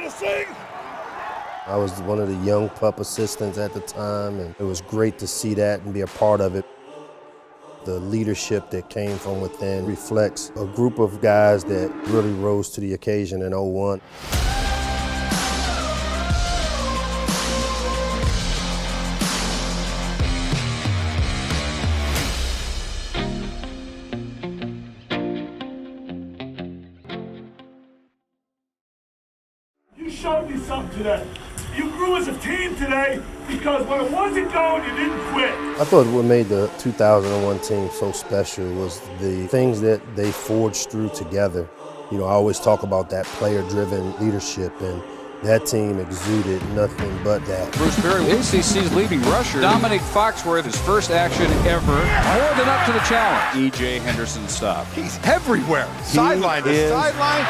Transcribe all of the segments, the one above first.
to sing? I was one of the young pup assistants at the time, and it was great to see that and be a part of it. The leadership that came from within reflects a group of guys that really rose to the occasion in '01. You showed me something today. You grew as a team today because when it wasn't going, you didn't quit. I thought what made the 2001 team so special was the things that they forged through together. You know, I always talk about that player-driven leadership, and that team exuded nothing but that. Bruce Berry, ACC's leading rusher, Dominic Foxworth, his first action ever, more than up to the challenge. E.J. Henderson stop. He's everywhere. Sideline to sideline.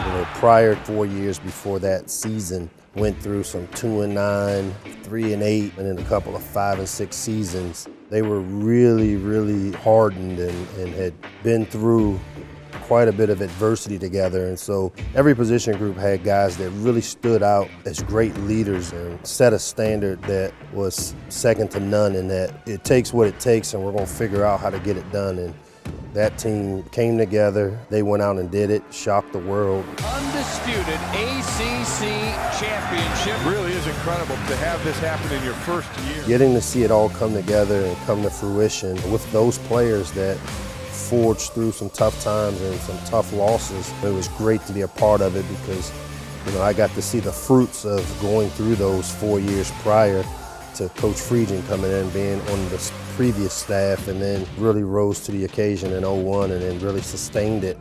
You know, prior 4 years before that season, went through some 2-9, 3-8, and then a couple of 5 and 6 seasons. They were really, really hardened and had been through quite a bit of adversity together. And so every position group had guys that really stood out as great leaders and set a standard that was second to none, in that it takes what it takes and we're going to figure out how to get it done. And that team came together, they went out and did it, shocked the world. Undisputed ACC championship. Really is incredible to have this happen in your first year. Getting to see it all come together and come to fruition with those players that forged through some tough times and some tough losses, it was great to be a part of it because, you know, I got to see the fruits of going through those 4 years prior to Coach Friedgen coming in, being on the previous staff, and then really rose to the occasion in '01 and then really sustained it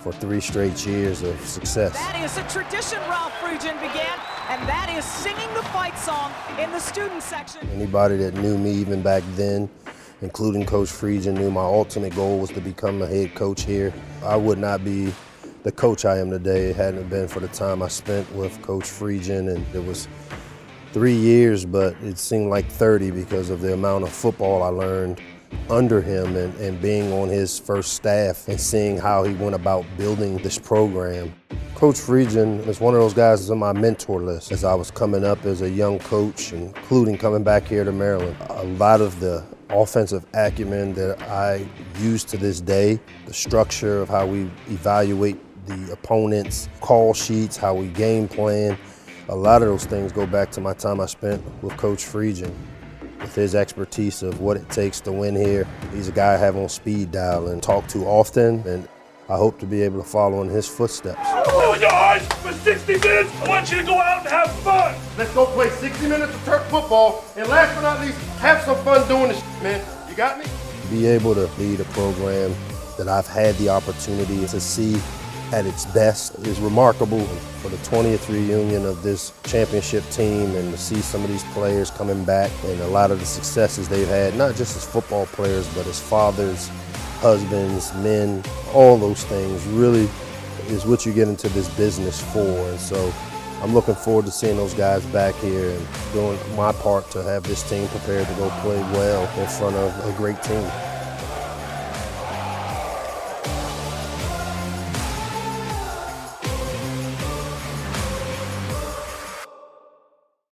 for 3 straight years of success. That is a tradition Ralph Friedgen began, and that is singing the fight song in the student section. Anybody that knew me even back then, including Coach Friedgen, knew my ultimate goal was to become a head coach here. I would not be the coach I am today had it been for the time I spent with Coach Friedgen, and it was 3 years, but it seemed like 30 because of the amount of football I learned under him and being on his first staff and seeing how he went about building this program. Coach Friedgen is one of those guys that's on my mentor list as I was coming up as a young coach, including coming back here to Maryland. A lot of the offensive acumen that I use to this day, the structure of how we evaluate the opponent's call sheets, how we game plan, a lot of those things go back to my time I spent with Coach Friedgen, with his expertise of what it takes to win here. He's a guy I have on speed dial and talk to often, and I hope to be able to follow in his footsteps. Open your eyes for 60 minutes. I want you to go out and have fun. Let's go play 60 minutes of turf football, and last but not least, have some fun doing this, man. You got me? Be able to lead a program that I've had the opportunity to see at its best is remarkable. For the 20th reunion of this championship team and to see some of these players coming back and a lot of the successes they've had, not just as football players, but as fathers, husbands, men, all those things really is what you get into this business for. And so I'm looking forward to seeing those guys back here and doing my part to have this team prepared to go play well in front of a great team.